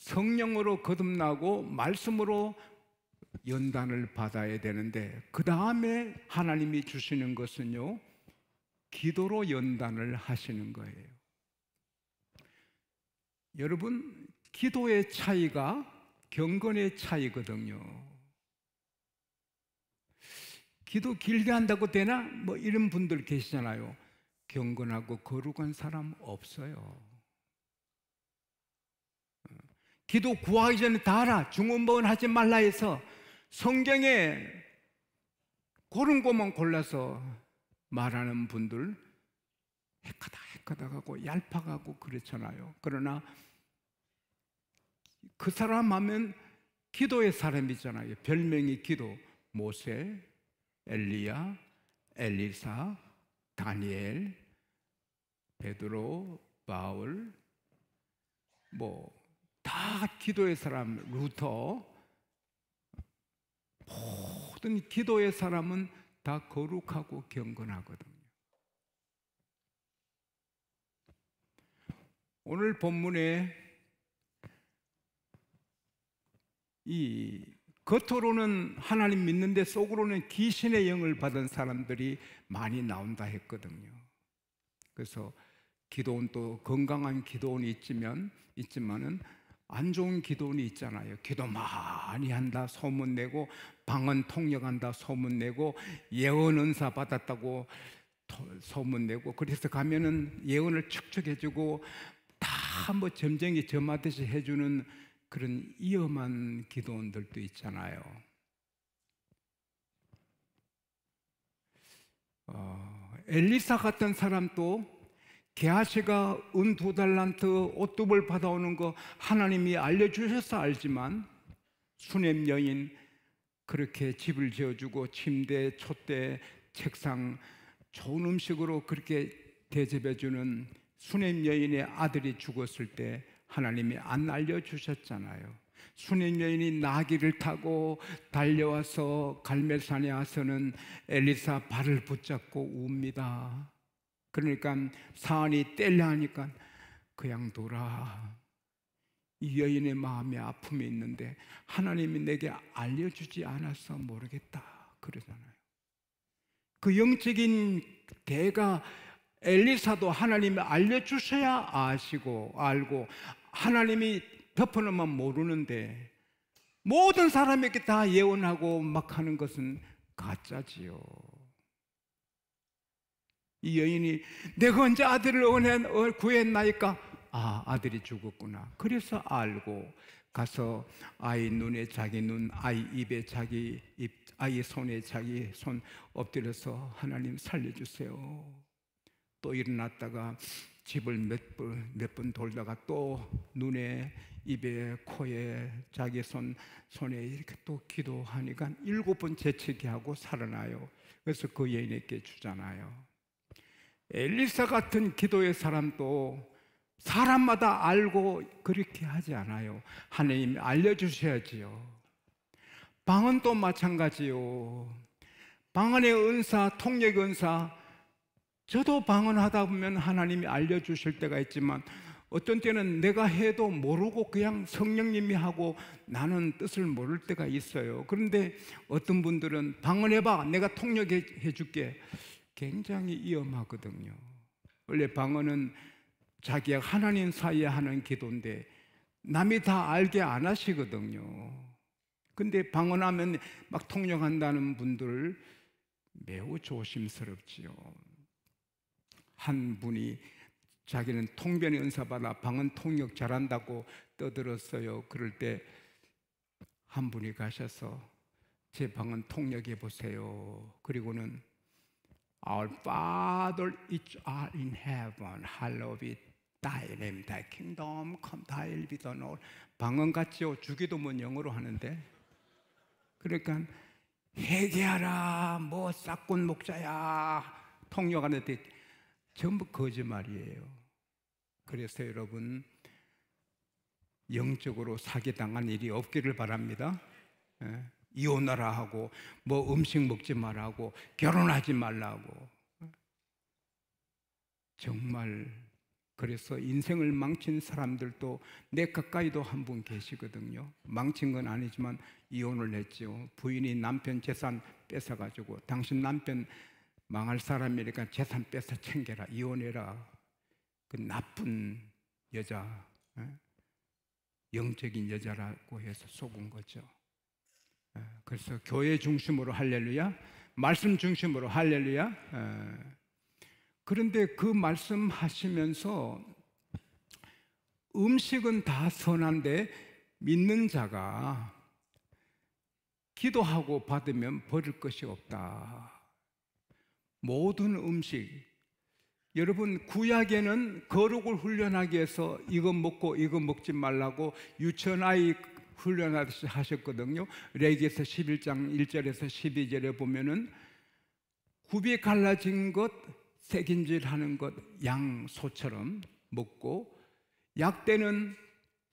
성령으로 거듭나고 말씀으로 연단을 받아야 되는데, 그 다음에 하나님이 주시는 것은요, 기도로 연단을 하시는 거예요. 여러분, 기도의 차이가 경건의 차이거든요. 기도 길게 한다고 되나? 뭐 이런 분들 계시잖아요. 경건하고 거룩한 사람 없어요. 기도 구하기 전에 다 알아. 중언부언 하지 말라 해서 성경에 고른 것만 골라서 말하는 분들 헷가닥하고 얄팍하고 그렇잖아요. 그러나 그 사람 하면 기도의 사람이잖아요. 별명이 기도. 모세, 엘리야, 엘리사, 다니엘, 베드로, 바울, 다 기도의 사람. 루터. 모든 기도의 사람은 다 거룩하고 경건하거든요. 오늘 본문에 이 겉으로는 하나님 믿는데 속으로는 귀신의 영을 받은 사람들이 많이 나온다 했거든요. 그래서 기도원, 또 건강한 기도원이 있지만은 안 좋은 기도원이 있잖아요. 기도 많이 한다 소문내고, 방언 통역한다 소문내고, 예언 은사 받았다고 소문내고, 그래서 가면은 예언을 축적해주고 다 점쟁이 점하듯이 해주는 그런 위험한 기도원들도 있잖아요. 엘리사 같은 사람도 게하시가 은 2달란트 옷 2벌 받아오는 거 하나님이 알려주셔서 알지만, 수냄 여인 그렇게 집을 지어주고 침대, 촛대, 책상 좋은 음식으로 그렇게 대접해주는 수냄 여인의 아들이 죽었을 때 하나님이 안 알려주셨잖아요. 수냄 여인이 나귀를 타고 달려와서 갈멜산에 와서는 엘리사 발을 붙잡고 웁니다. 그러니까 사안이 떼려 하니까 그냥 둬라. 이 여인의 마음에 아픔이 있는데 하나님이 내게 알려주지 않아서 모르겠다 그러잖아요. 그 영적인 대가 엘리사도 하나님이 알려주셔야 알고, 하나님이 덮어놓으면 모르는데 모든 사람에게 다 예언하고 막 하는 것은 가짜지요. 이 여인이 내가 언제 아들을 구했나이까? 아들이 죽었구나. 그래서 알고 가서 아이 눈에 자기 눈, 아이 입에 자기 입, 아이 손에 자기 손 엎드려서 하나님 살려주세요. 또 일어났다가 집을 몇 번 돌다가 또 눈에, 입에, 코에, 자기 손에 이렇게 또 기도하니까 7번 재채기 하고 살아나요. 그래서 그 여인에게 주잖아요. 엘리사 같은 기도의 사람도 사람마다 알고 그렇게 하지 않아요. 하나님이 알려주셔야지요. 방언도 마찬가지요. 방언의 은사, 통역의 은사, 저도 방언하다 보면 하나님이 알려주실 때가 있지만 어떤 때는 내가 해도 모르고 그냥 성령님이 하고 나는 뜻을 모를 때가 있어요. 그런데 어떤 분들은 방언해봐, 내가 통역해 줄게. 굉장히 위험하거든요. 원래 방언은 자기와 하나님 사이에 하는 기도인데 남이 다 알게 안 하시거든요. 근데 방언하면 막 통역한다는 분들 매우 조심스럽지요. 한 분이 자기는 통변의 은사 받아 방언 통역 잘한다고 떠들었어요. 그럴 때 한 분이 가셔서 제 방언 통역해 보세요. 그리고는 Our Father which art in heaven, hallowed be thy name, thy kingdom come, thy will be done. 방언 같지요? 주기도문 영어로 하는데. 그러니까 회개하라, 뭐 싹군 목자야 통역하는데 전부 거짓말이에요. 그래서 여러분 영적으로 사기당한 일이 없기를 바랍니다. 이혼하라 하고 뭐 음식 먹지 말라고 결혼하지 말라고 정말 그래서 인생을 망친 사람들도 내 가까이도 한 분 계시거든요. 망친 건 아니지만 이혼을 했죠. 부인이 남편 재산 뺏어가지고 당신 남편 망할 사람이니까 재산 뺏어 챙겨라, 이혼해라. 그 나쁜 여자, 영적인 여자라고 해서 속은 거죠. 그래서 교회 중심으로 할렐루야, 말씀 중심으로 할렐루야. 그런데 그 말씀하시면서 음식은 다 선한데 믿는 자가 기도하고 받으면 버릴 것이 없다. 모든 음식, 여러분 구약에는 거룩을 훈련하기 위해서 이거 먹고 이거 먹지 말라고 유치원아이 훈련하듯이 하셨거든요. 레위기에서 11장 1절에서 12절에 보면은 굽이 갈라진 것, 새김질하는 것 양소처럼 먹고, 약대는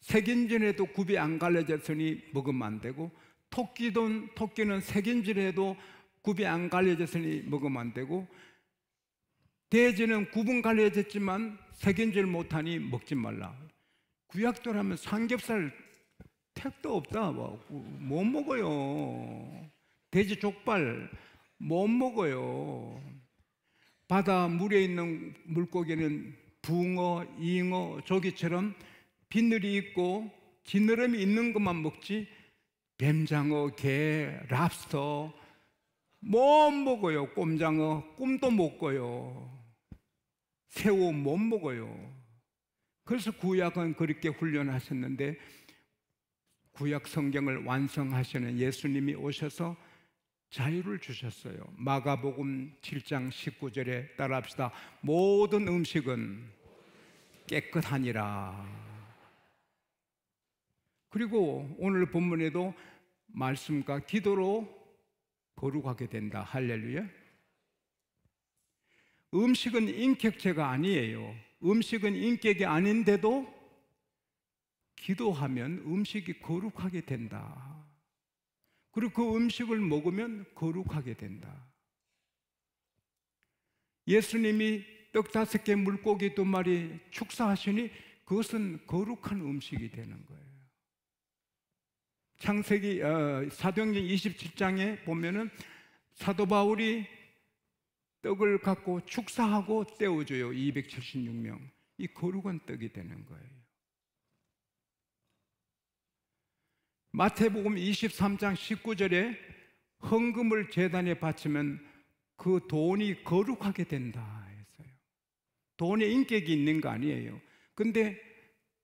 새김질해도 굽이 안 갈라졌으니 먹으면 안 되고, 토끼는 새김질해도 굽이 안 갈라졌으니 먹으면 안 되고, 돼지는 굽은 갈라졌지만 새김질 못하니 먹지 말라. 구약도라면 삼겹살 택도 없다. 못 먹어요. 돼지 족발 못 먹어요. 바다 물에 있는 물고기는 붕어, 잉어, 조기처럼 비늘이 있고 지느러미 있는 것만 먹지, 뱀장어, 게, 랍스터 못 먹어요. 꼼장어, 꿈도 못 꿔요. 새우 못 먹어요. 그래서 구약은 그렇게 훈련하셨는데, 구약 성경을 완성하시는 예수님이 오셔서 자유를 주셨어요. 마가복음 7장 19절에 따라합시다. 모든 음식은 깨끗하니라. 그리고 오늘 본문에도 말씀과 기도로 거룩하게 된다. 할렐루야. 음식은 인격체가 아니에요. 음식은 인격이 아닌데도 기도하면 음식이 거룩하게 된다. 그리고 그 음식을 먹으면 거룩하게 된다. 예수님이 떡 5개 물고기 2마리 축사하시니 그것은 거룩한 음식이 되는 거예요. 창세기 사도행전 27장에 보면은 사도 바울이 떡을 갖고 축사하고 떼어줘요. 276명. 이 거룩한 떡이 되는 거예요. 마태복음 23장 19절에 헌금을 제단에 바치면 그 돈이 거룩하게 된다 했어요. 돈에 인격이 있는 거 아니에요. 근데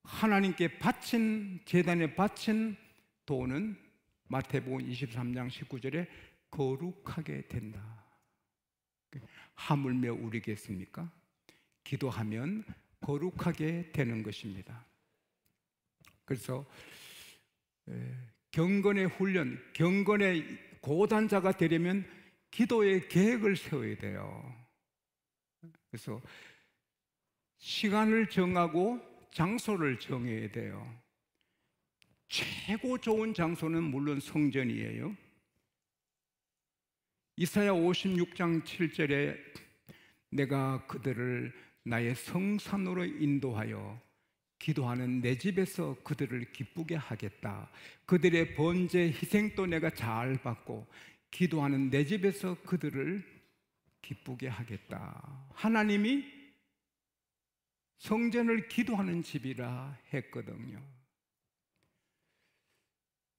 하나님께 바친, 제단에 바친 돈은 마태복음 23장 19절에 거룩하게 된다. 하물며 우리겠습니까? 기도하면 거룩하게 되는 것입니다. 그래서 경건의 훈련, 경건의 고단자가 되려면 기도의 계획을 세워야 돼요. 그래서 시간을 정하고 장소를 정해야 돼요. 최고 좋은 장소는 물론 성전이에요. 이사야 56장 7절에 내가 그들을 나의 성산으로 인도하여 기도하는 내 집에서 그들을 기쁘게 하겠다. 그들의 번제 희생도 내가 잘 받고 기도하는 내 집에서 그들을 기쁘게 하겠다. 하나님이 성전을 기도하는 집이라 했거든요.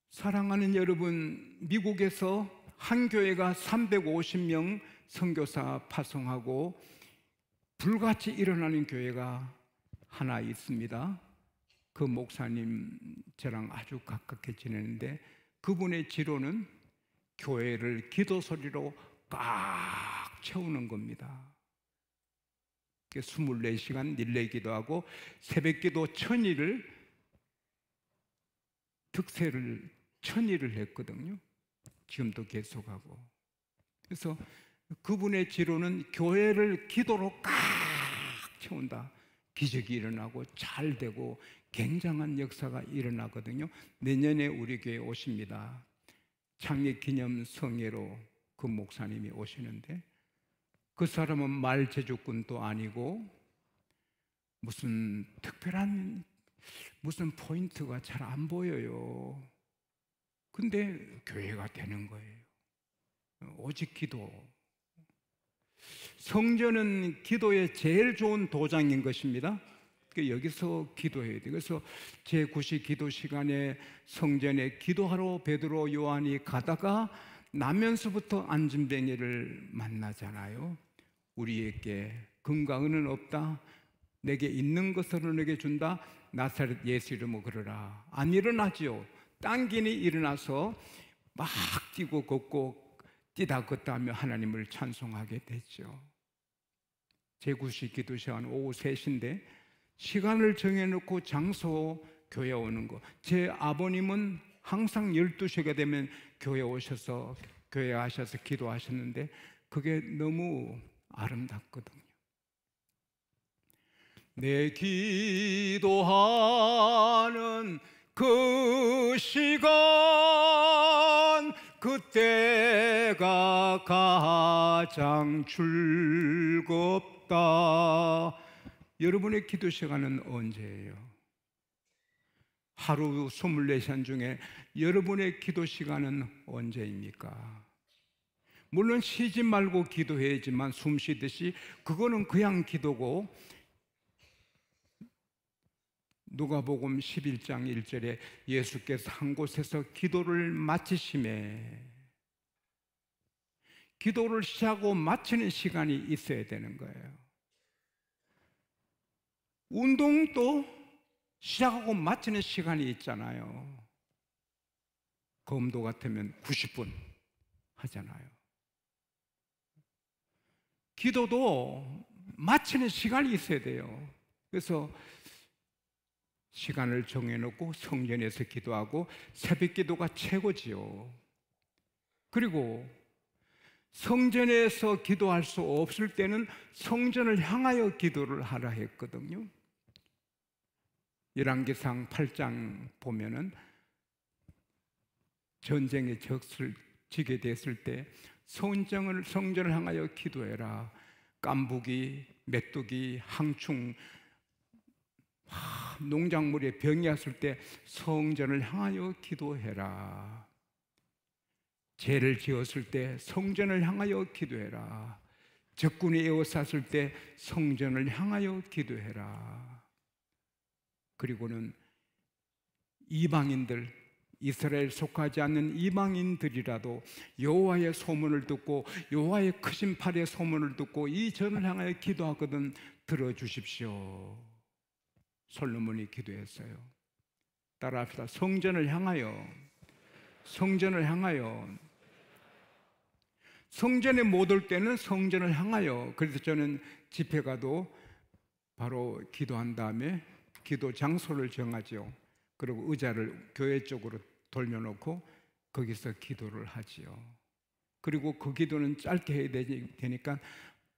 사랑하는 여러분, 미국에서 한 교회가 350명 선교사 파송하고 불같이 일어나는 교회가 하나 있습니다. 그 목사님 저랑 아주 가깝게 지내는데 그분의 지로는 교회를 기도 소리로 꽉 채우는 겁니다. 24시간 릴레이 기도하고 새벽 기도 1000일을 득세를 1000일을 했거든요. 지금도 계속하고. 그래서 그분의 지로는 교회를 기도로 꽉 채운다. 기적이 일어나고 잘 되고 굉장한 역사가 일어나거든요. 내년에 우리 교회에 오십니다. 창립 기념 성회로 그 목사님이 오시는데 그 사람은 말제주꾼도 아니고 무슨 특별한 무슨 포인트가 잘 안 보여요. 근데 교회가 되는 거예요. 오직 기도. 성전은 기도의 제일 좋은 도장인 것입니다. 여기서 기도해야 돼요. 그래서 제9시 기도 시간에 성전에 기도하러 베드로 요한이 가다가 나면서부터 안진뱅이를 만나잖아요. 우리에게 금과 은은 없다. 내게 있는 것으로 내게 준다. 나사렛 예수 이름으로 걸어라. 안 일어나지요. 당긴이 일어나서 막 뛰고 걷고 뛰다 걷다 하며 하나님을 찬송하게 됐죠. 제9시 기도 시간 오후 3시인데 시간을 정해놓고 장소 교회 오는 거. 제 아버님은 항상 12시가 되면 교회 오셔서 교회 하셔서 기도하셨는데 그게 너무 아름답거든요. 내 기도하는 그 시간 그때가 가장 즐겁다. 여러분의 기도 시간은 언제예요? 하루 24시간 중에 여러분의 기도 시간은 언제입니까? 물론 쉬지 말고 기도해야지만 숨 쉬듯이 그거는 그냥 기도고, 누가복음 11장 1절에 예수께서 한 곳에서 기도를 마치심에, 기도를 시작하고 마치는 시간이 있어야 되는 거예요. 운동도 시작하고 마치는 시간이 있잖아요. 검도 같으면 90분 하잖아요. 기도도 마치는 시간이 있어야 돼요. 그래서 시간을 정해놓고 성전에서 기도하고 새벽 기도가 최고지요. 그리고 성전에서 기도할 수 없을 때는 성전을 향하여 기도를 하라 했거든요. 열왕기상 8장 보면은 전쟁에 지게 됐을 때 성전을 향하여 기도해라. 깐부기, 메뚜기, 항충, 농작물에 병이 왔을 때 성전을 향하여 기도해라. 죄를 지었을 때 성전을 향하여 기도해라. 적군이 에워쌌을 때 성전을 향하여 기도해라. 그리고는 이방인들, 이스라엘 속하지 않는 이방인들이라도 여호와의 소문을 듣고 여호와의 크신 팔의 소문을 듣고 이 전을 향하여 기도하거든 들어주십시오. 솔로몬이 기도했어요. 따라합시다. 성전을 향하여, 성전을 향하여. 성전에 못 올 때는 성전을 향하여. 그래서 저는 집회 가도 바로 기도한 다음에 기도 장소를 정하죠. 그리고 의자를 교회 쪽으로 돌려놓고 거기서 기도를 하지요. 그리고 그 기도는 짧게 해야 되니까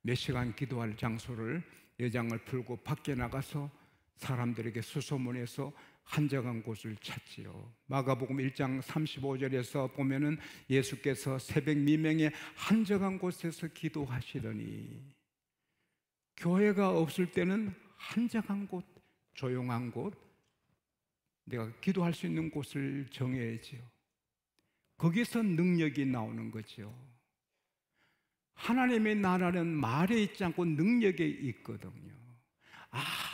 몇 시간 기도할 장소를 여장을 풀고 밖에 나가서 사람들에게 수소문해서 한적한 곳을 찾지요. 마가복음 1장 35절에서 보면은 예수께서 새벽 미명에 한적한 곳에서 기도하시더니, 교회가 없을 때는 한적한 곳, 조용한 곳, 내가 기도할 수 있는 곳을 정해야지요. 거기서 능력이 나오는 거죠. 하나님의 나라는 말에 있지 않고 능력에 있거든요.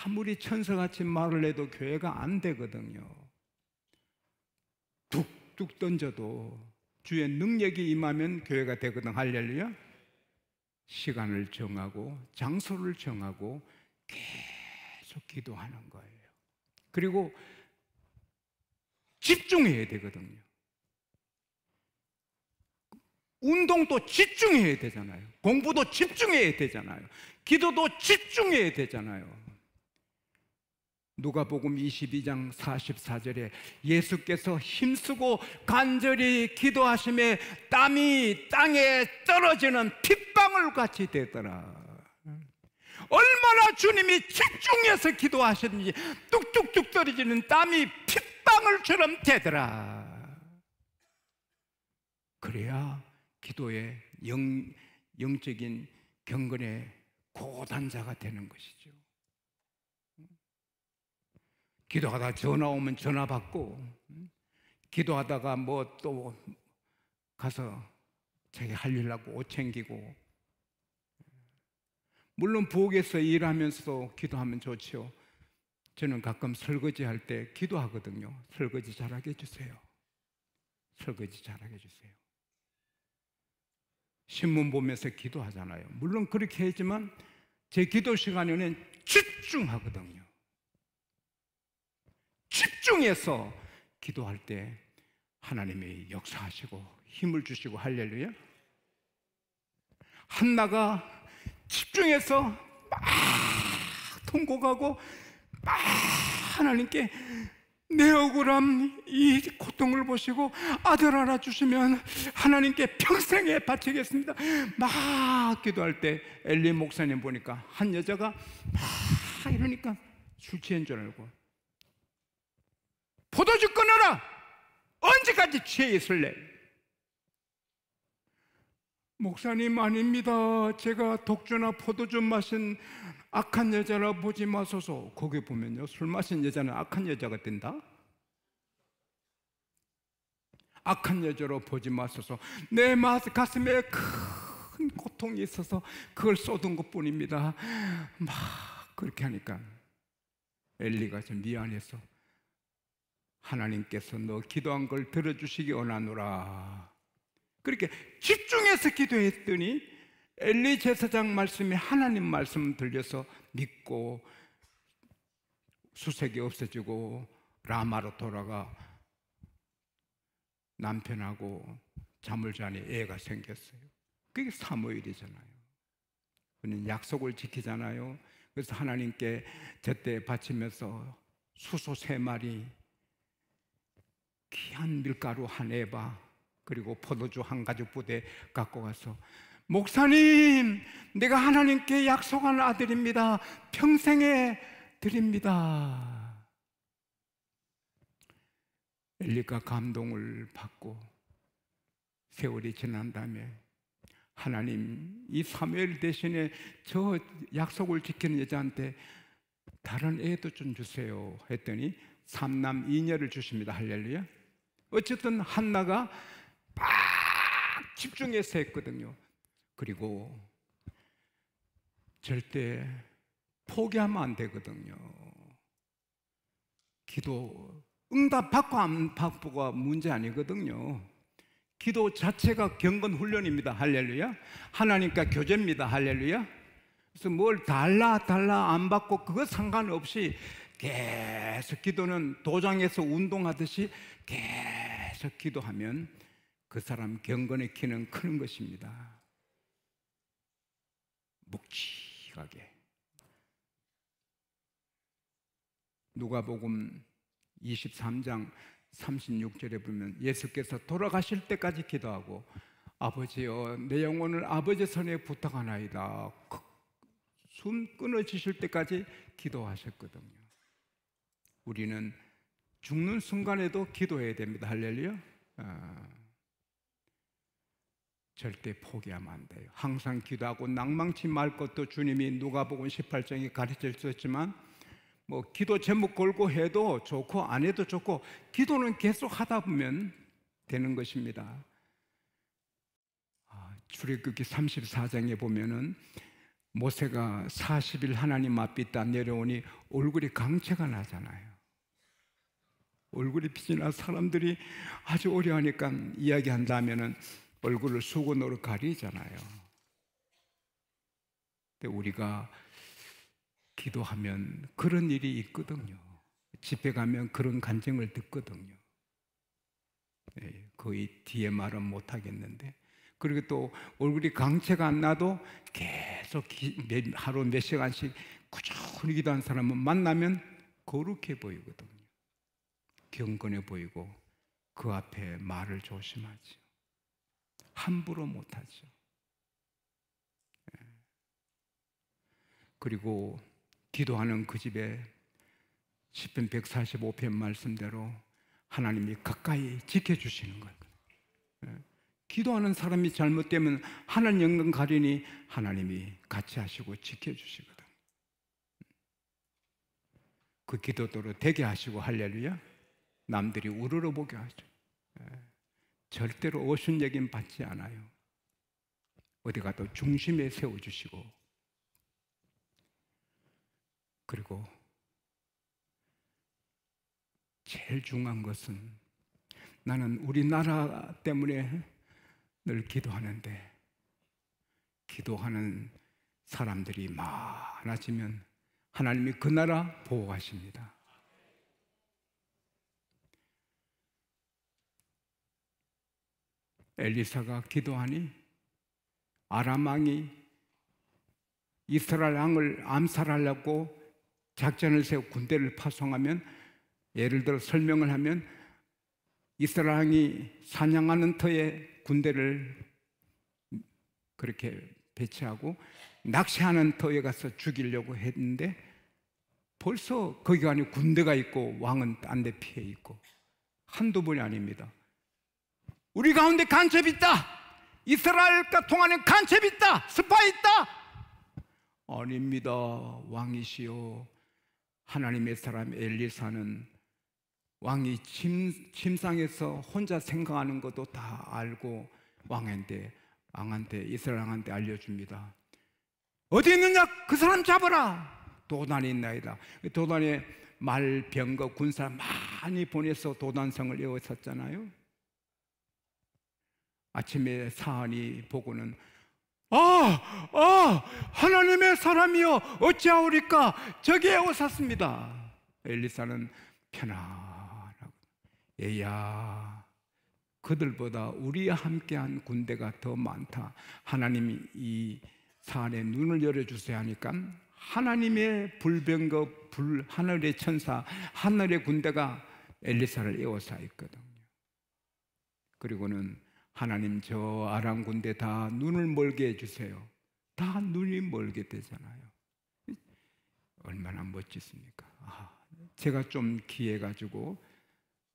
아무리 천사같이 말을 해도 교회가 안 되거든요. 툭툭 던져도 주의 능력이 임하면 교회가 되거든. 할렐루야. 시간을 정하고 장소를 정하고 계속 기도하는 거예요. 그리고 집중해야 되거든요. 운동도 집중해야 되잖아요. 공부도 집중해야 되잖아요. 기도도 집중해야 되잖아요. 누가복음 22장 44절에 예수께서 힘쓰고 간절히 기도하심에 땀이 땅에 떨어지는 핏방울 같이 되더라. 얼마나 주님이 집중해서 기도하셨는지 뚝뚝뚝 떨어지는 땀이 핏방울처럼 되더라. 그래야 기도의 영적인 경건의 고단자가 되는 것이죠. 기도하다 전화 오면 전화 받고, 기도하다가 뭐 또 가서 자기 할 일 하고 옷 챙기고. 물론 부엌에서 일하면서도 기도하면 좋지요. 저는 가끔 설거지 할 때 기도하거든요. 설거지 잘하게 해주세요. 설거지 잘하게 해주세요. 신문 보면서 기도하잖아요. 물론 그렇게 하지만 제 기도 시간에는 집중하거든요. 집중해서 기도할 때 하나님이 역사하시고 힘을 주시고. 할렐루야. 한나가 집중해서 막 통곡하고 막 하나님께 내 억울함, 이 고통을 보시고 아들 하나 주시면 하나님께 평생에 바치겠습니다. 막 기도할 때 엘리 목사님 보니까 한 여자가 막 이러니까 술 취한 줄 알고, 포도주 끊어라! 언제까지 취해 있을래? 목사님, 아닙니다. 제가 독주나 포도주 마신 악한 여자라 보지 마소서. 거기 보면요, 술 마신 여자는 악한 여자가 된다. 악한 여자로 보지 마소서. 내 가슴에 큰 고통이 있어서 그걸 쏟은 것뿐입니다. 막 그렇게 하니까 엘리가 좀 미안해서 하나님께서 너 기도한 걸 들어주시기 원하노라. 그렇게 집중해서 기도했더니 엘리 제사장 말씀이 하나님 말씀 들려서 믿고 수색이 없어지고 라마로 돌아가 남편하고 잠을 자니 애가 생겼어요. 그게 사무엘이잖아요. 그는 약속을 지키잖아요. 그래서 하나님께 제때 바치면서 수소 3마리, 귀한 밀가루 한 에바, 그리고 포도주 한 가죽 부대 갖고 가서, 목사님, 내가 하나님께 약속한 아들입니다. 평생에 드립니다. 엘리가 감동을 받고 세월이 지난 다음에 하나님, 이 사무엘 대신에 저 약속을 지키는 여자한테 다른 애도 좀 주세요 했더니 3남 2녀를 주십니다. 할렐루야. 어쨌든 한나가 막 집중해서 했거든요. 그리고 절대 포기하면 안 되거든요. 기도 응답 받고 안 받고가 문제 아니거든요. 기도 자체가 경건 훈련입니다. 할렐루야. 하나님과 교제입니다. 할렐루야. 그래서 뭘 달라 안 받고 그거 상관없이 계속 기도는 도장에서 운동하듯이 계속 기도하면 그 사람 경건의 키는 크는 것입니다. 묵직하게. 누가복음 23장 36절에 보면 예수께서 돌아가실 때까지 기도하고, 아버지여 내 영혼을 아버지 손에 부탁하나이다, 숨 끊어지실 때까지 기도하셨거든요. 우리는 죽는 순간에도 기도해야 됩니다. 할렐루야. 절대 포기하면 안 돼요. 항상 기도하고 낭망치 말 것도 주님이 누가복음 18장에 가르쳐 주셨지만, 뭐 기도 제목 걸고 해도 좋고 안 해도 좋고 기도는 계속 하다 보면 되는 것입니다. 출애굽기 34장에 보면은 모세가 40일 하나님 앞에 있다 내려오니 얼굴이 강체가 나잖아요. 얼굴이 빛이 나 사람들이 아주 어려워하니까 이야기한다면은 얼굴을 수건으로 가리잖아요. 근데 우리가 기도하면 그런 일이 있거든요. 집회 가면 그런 간증을 듣거든요. 거의 뒤에 말은 못 하겠는데, 그리고 또 얼굴이 강체가 안 나도 계속 하루 몇 시간씩 꾸준히 기도하는 사람은 만나면 거룩해 보이거든요. 경건해 보이고 그 앞에 말을 조심하죠. 함부로 못하죠. 그리고 기도하는 그 집에 시편 145편 말씀대로 하나님이 가까이 지켜주시는 거예요. 기도하는 사람이 잘못되면 하나님 영광 가리니 하나님이 같이 하시고 지켜주시거든. 그 기도대로 되게 하시고, 할렐루야. 남들이 우러러보게 하죠. 절대로 어순얘기는 받지 않아요. 어디 가도 중심에 세워주시고, 그리고 제일 중요한 것은, 나는 우리나라 때문에 늘 기도하는데, 기도하는 사람들이 많아지면 하나님이 그 나라 보호하십니다. 엘리사가 기도하니 아람 왕이 이스라엘 왕을 암살하려고 작전을 세워 군대를 파송하면, 예를 들어 설명을 하면, 이스라엘 왕이 사냥하는 터에 군대를 그렇게 배치하고 낚시하는 터에 가서 죽이려고 했는데, 벌써 거기 안에 군대가 있고 왕은 딴 데 피해 있고, 한두 번이 아닙니다. 우리 가운데 간첩이 있다, 이스라엘과 통하는 간첩이 있다, 스파이 있다. 아닙니다. 왕이시여, 하나님의 사람 엘리사는 왕이 침상에서 혼자 생각하는 것도 다 알고 왕한테 이스라엘 왕한테 알려줍니다. 어디 있느냐, 그 사람 잡아라. 도단이 있나이다. 도단에 말, 병거, 군사 많이 보내서 도단성을 에워쌌잖아요. 아침에 사안이 보고는 하나님의 사람이여 어찌하오리까, 저기 에워쌌습니다. 엘리사는 편안하고, 얘야, 그들보다 우리와 함께한 군대가 더 많다. 하나님이 이 사안에 눈을 열어주세요 하니까, 하나님의 불병거, 하늘의 천사, 하늘의 군대가 엘리사를 에워싸 있거든요. 그리고는 하나님, 저 아람 군대 다 눈을 멀게 해주세요. 다 눈이 멀게 되잖아요. 얼마나 멋지십니까? 제가 좀 기해가지고,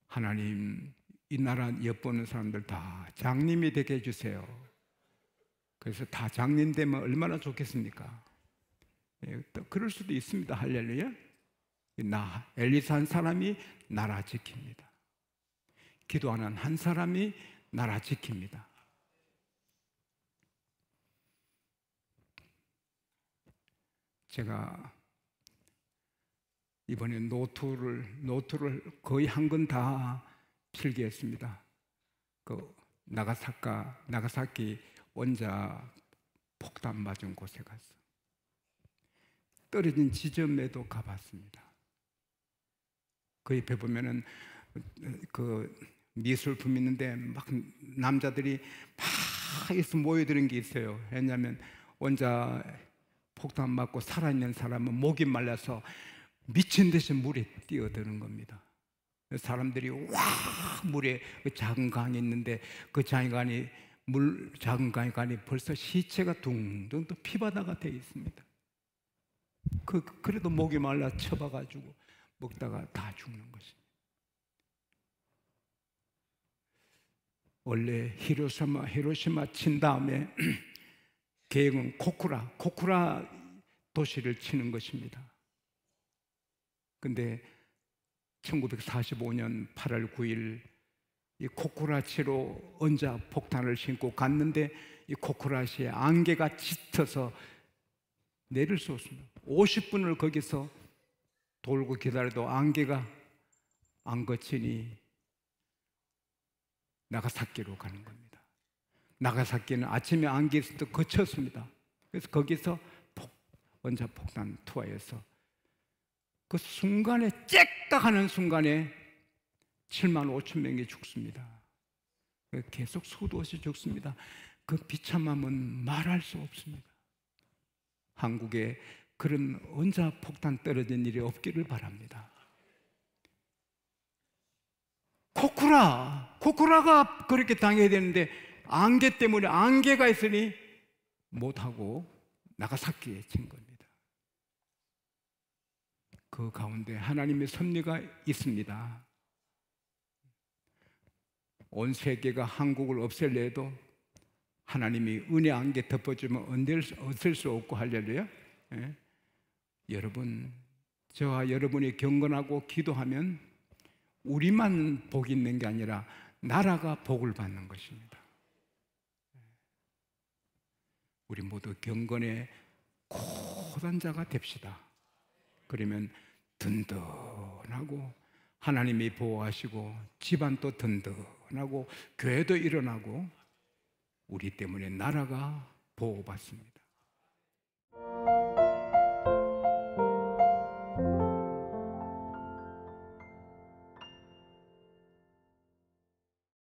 하나님, 이 나라 엿보는 사람들 다 장님이 되게 해주세요. 그래서 다 장님 되면 얼마나 좋겠습니까? 또 그럴 수도 있습니다. 할렐루야. 엘리사 한 사람이 나라 지킵니다. 기도하는 한 사람이 나라 지킵니다. 제가 이번에 노트를 거의 한 권 다 필기했습니다. 그 나가사키 원자 폭탄 맞은 곳에 가서 떨어진 지점에도 가봤습니다. 그 옆에 보면은 그 미술품 있는데 막 남자들이 막 있어 모여드는 게 있어요. 왜냐하면 원자 폭탄 맞고 살아있는 사람은 목이 말라서 미친 듯이 물에 뛰어드는 겁니다. 사람들이 와 물에, 그 작은 강이 있는데 그 작은 강이 벌써 시체가 둥둥 또 피바다가 되어 있습니다. 그래도 목이 말라 쳐봐가지고 먹다가 다 죽는 것입니다. 원래 히로시마 친 다음에 계획은 코쿠라 도시를 치는 것입니다. 근데 1945년 8월 9일 이 코쿠라치로 원자 폭탄을 싣고 갔는데, 이 코쿠라시에 안개가 짙어서 내릴 수 없습니다. 50분을 거기서 돌고 기다려도 안개가 안 거치니 나가사키로 가는 겁니다. 나가사키는 아침에 안개에서 또 거쳤습니다. 그래서 거기서 원자 폭탄 투하해서 그 순간에 째딱 하는 순간에 7만 5천 명이 죽습니다. 계속 수도 없이 죽습니다. 그 비참함은 말할 수 없습니다. 한국에 그런 원자 폭탄 떨어진 일이 없기를 바랍니다. 코쿠라가 그렇게 당해야 되는데 안개 때문에, 안개가 있으니 못하고 나가사키에 친 겁니다. 그 가운데 하나님의 섭리가 있습니다. 온 세계가 한국을 없앨려 해도 하나님이 은혜 안개 덮어주면 없앨 수 없고, 할렐루야. 예? 여러분, 저와 여러분이 경건하고 기도하면 우리만 복이 있는 게 아니라 나라가 복을 받는 것입니다. 우리 모두 경건의 고단 자가 됩시다. 그러면 든든하고 하나님이 보호하시고 집안도 든든하고 교회도 일어나고 우리 때문에 나라가 보호받습니다.